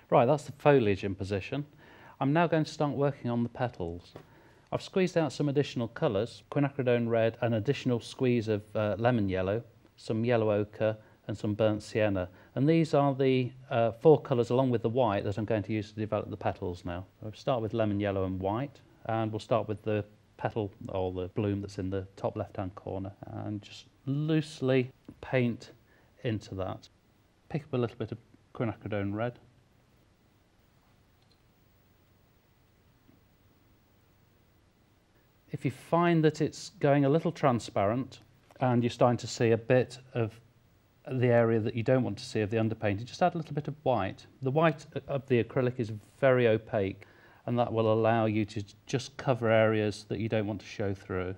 Right, that's the foliage in position. I'm now going to start working on the petals. I've squeezed out some additional colours, quinacridone red, an additional squeeze of lemon yellow, some yellow ochre and some burnt sienna. And these are the 4 colours along with the white that I'm going to use to develop the petals now. I'll start with lemon yellow and white, and we'll start with the petal or the bloom that's in the top left-hand corner and just loosely paint into that. Pick up a little bit of quinacridone red. If you find that it's going a little transparent and you're starting to see a bit of the area that you don't want to see of the underpainting, just add a little bit of white. The white of the acrylic is very opaque, and that will allow you to just cover areas that you don't want to show through.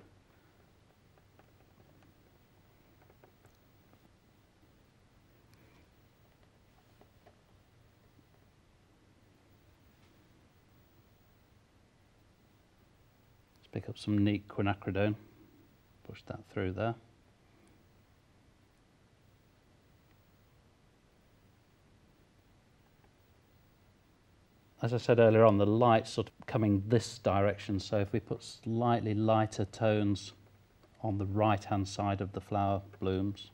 Pick up some neat quinacridone, push that through there. As I said earlier on, the light's sort of coming this direction, so if we put slightly lighter tones on the right-hand side of the flower blooms,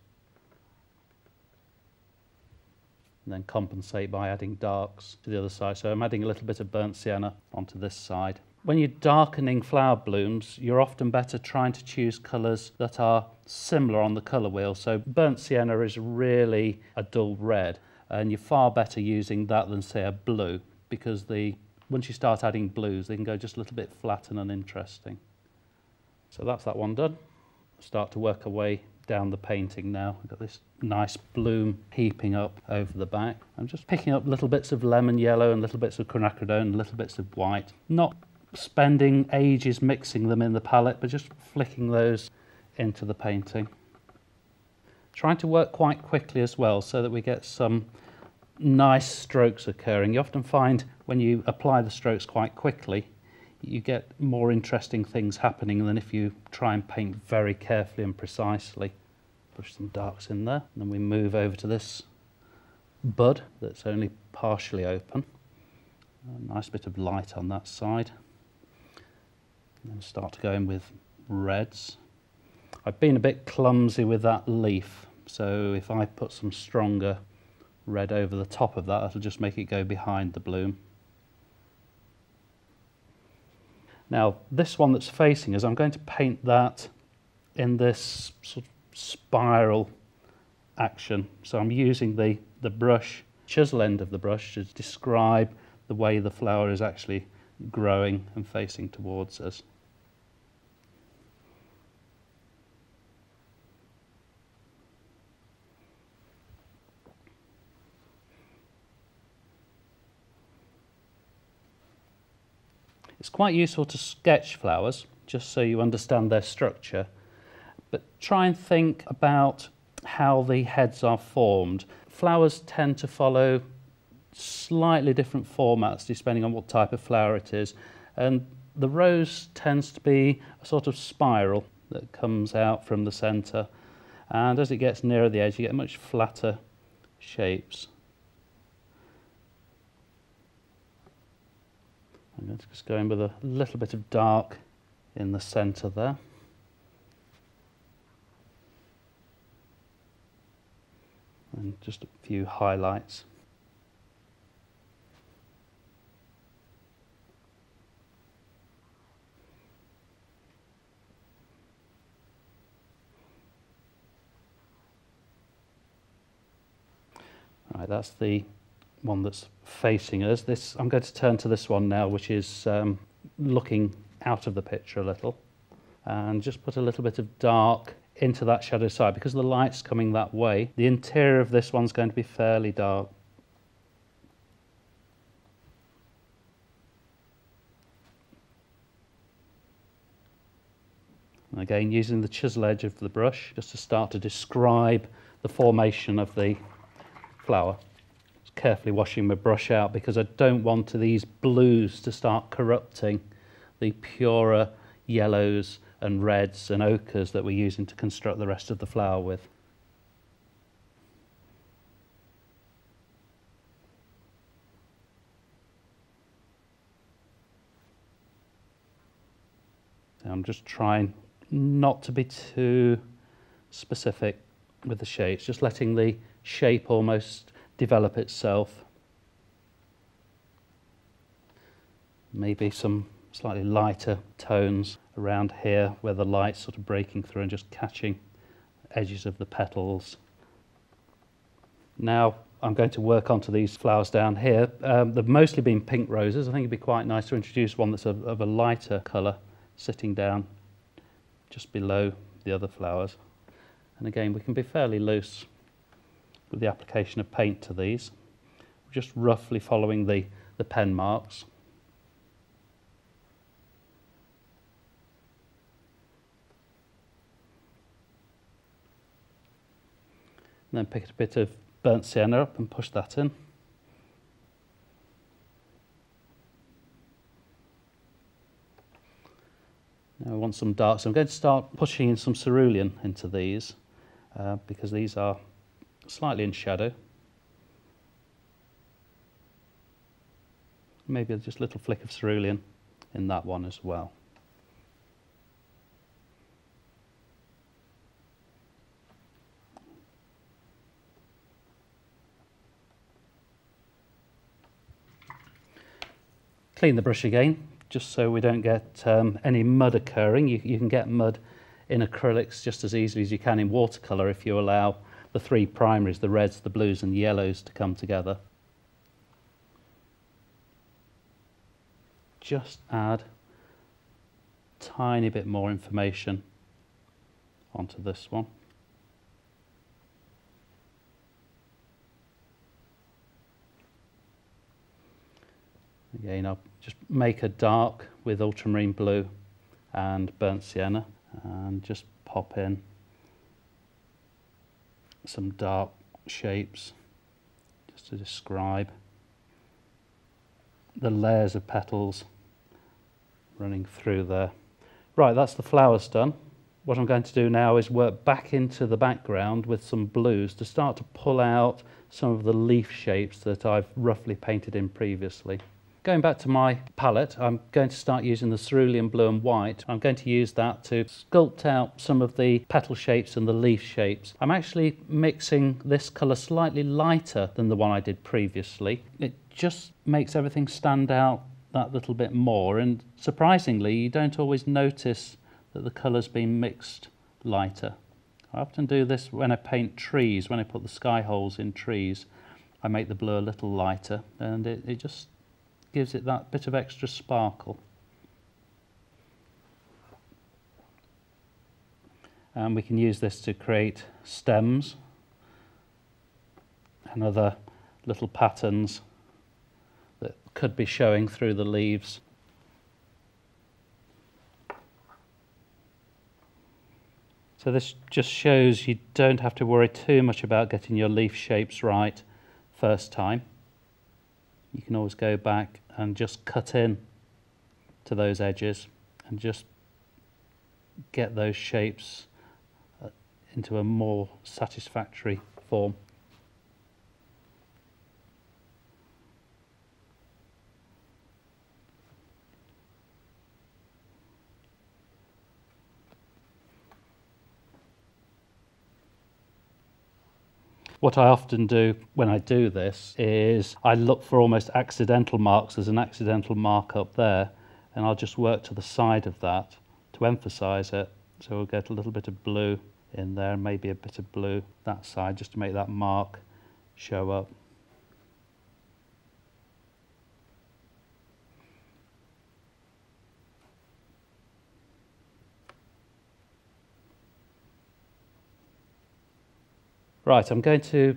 and then compensate by adding darks to the other side. So I'm adding a little bit of burnt sienna onto this side. When you're darkening flower blooms, you're often better trying to choose colours that are similar on the colour wheel. So burnt sienna is really a dull red, and you're far better using that than, say, a blue, because once you start adding blues, they can go just a little bit flat and uninteresting. So that's that one done. Start to work our way down the painting now. We've got this nice bloom heaping up over the back. I'm just picking up little bits of lemon yellow and little bits of quinacridone and little bits of white. Not spending ages mixing them in the palette, but just flicking those into the painting. Trying to work quite quickly as well, so that we get some nice strokes occurring. You often find when you apply the strokes quite quickly, you get more interesting things happening than if you try and paint very carefully and precisely. Push some darks in there, and then we move over to this bud that's only partially open. A nice bit of light on that side. And then start to go in with reds. I've been a bit clumsy with that leaf, so if I put some stronger red over the top of that, that'll just make it go behind the bloom. Now this one that's facing us, I'm going to paint that in this sort of spiral action. So I'm using the brush, chisel end of the brush, to describe the way the flower is actually growing and facing towards us. It's quite useful to sketch flowers, just so you understand their structure, but try and think about how the heads are formed. Flowers tend to follow slightly different formats depending on what type of flower it is, and the rose tends to be a sort of spiral that comes out from the centre, and as it gets nearer the edge you get much flatter shapes. I'm going to just go in with a little bit of dark in the centre there. And just a few highlights. Right, that's the one that's facing us. I'm going to turn to this one now, which is looking out of the picture a little, and just put a little bit of dark into that shadow side. Because the light's coming that way, the interior of this one's going to be fairly dark. And again, using the chisel edge of the brush just to start to describe the formation of the flower. Carefully washing my brush out because I don't want these blues to start corrupting the purer yellows and reds and ochres that we're using to construct the rest of the flower with. I'm just trying not to be too specific with the shapes, just letting the shape almost develop itself. Maybe some slightly lighter tones around here where the light's sort of breaking through and just catching edges of the petals. Now I'm going to work onto these flowers down here. They've mostly been pink roses. I think it'd be quite nice to introduce one that's of a lighter colour sitting down just below the other flowers. And again, we can be fairly loose with the application of paint to these, just roughly following the pen marks. And then pick a bit of burnt sienna up and push that in. Now I want some dark, so I'm going to start pushing in some cerulean into these because these are slightly in shadow. Maybe just a little flick of cerulean in that one as well. Clean the brush again, just so we don't get any mud occurring. You can get mud in acrylics just as easily as you can in watercolour if you allow the three primaries, the reds, the blues and yellows, to come together. Just add a tiny bit more information onto this one. Again, I'll just make a dark with ultramarine blue and burnt sienna and just pop in some dark shapes just to describe the layers of petals running through there. Right, that's the flowers done. What I'm going to do now is work back into the background with some blues to start to pull out some of the leaf shapes that I've roughly painted in previously. Going back to my palette, I'm going to start using the cerulean blue and white. I'm going to use that to sculpt out some of the petal shapes and the leaf shapes. I'm actually mixing this colour slightly lighter than the one I did previously. It just makes everything stand out that little bit more, and surprisingly you don't always notice that the colour's been mixed lighter. I often do this when I paint trees, when I put the sky holes in trees. I make the blue a little lighter and it just gives it that bit of extra sparkle. And we can use this to create stems and other little patterns that could be showing through the leaves. So this just shows you don't have to worry too much about getting your leaf shapes right first time. You can always go back and just cut in to those edges and just get those shapes into a more satisfactory form. What I often do when I do this is I look for almost accidental marks. There's an accidental mark up there, and I'll just work to the side of that to emphasize it. So we'll get a little bit of blue in there, maybe a bit of blue that side, just to make that mark show up. Right, I'm going to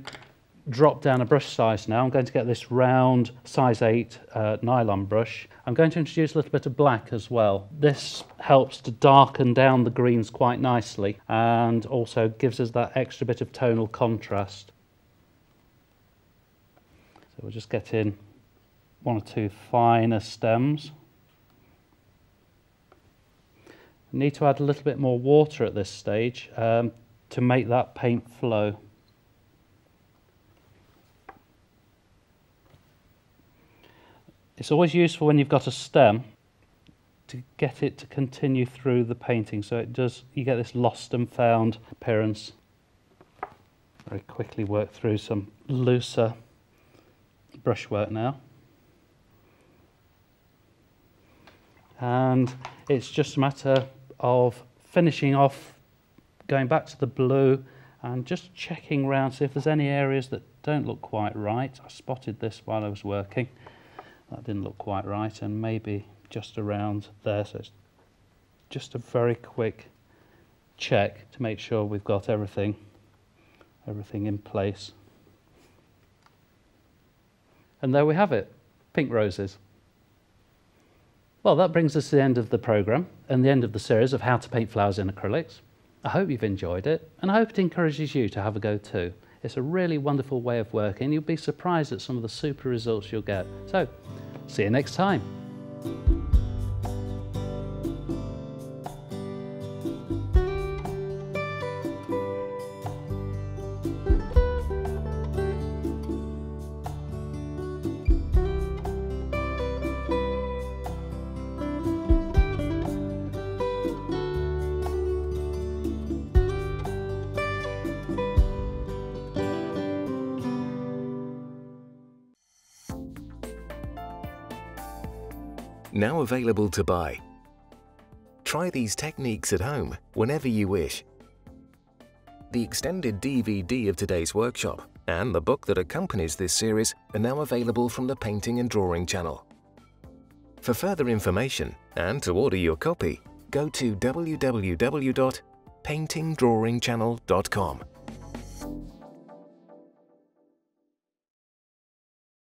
drop down a brush size now. I'm going to get this round size 8 nylon brush. I'm going to introduce a little bit of black as well. This helps to darken down the greens quite nicely and also gives us that extra bit of tonal contrast. So we'll just get in one or two finer stems. I need to add a little bit more water at this stage to make that paint flow. It's always useful when you've got a stem to get it to continue through the painting, so you get this lost and found appearance. Very quickly work through some looser brushwork now. And it's just a matter of finishing off, going back to the blue and just checking around, see if there's any areas that don't look quite right. I spotted this while I was working. That didn't look quite right, and maybe just around there. So it's just a very quick check to make sure we've got everything in place. And there we have it, pink roses. Well, that brings us to the end of the programme and the end of the series of how to paint flowers in acrylics. I hope you've enjoyed it, and I hope it encourages you to have a go too. It's a really wonderful way of working. You'll be surprised at some of the super results you'll get. So, see you next time. Now available to buy. Try these techniques at home whenever you wish. The extended DVD of today's workshop and the book that accompanies this series are now available from the Painting and Drawing channel. For further information and to order your copy, go to www.paintingdrawingchannel.com.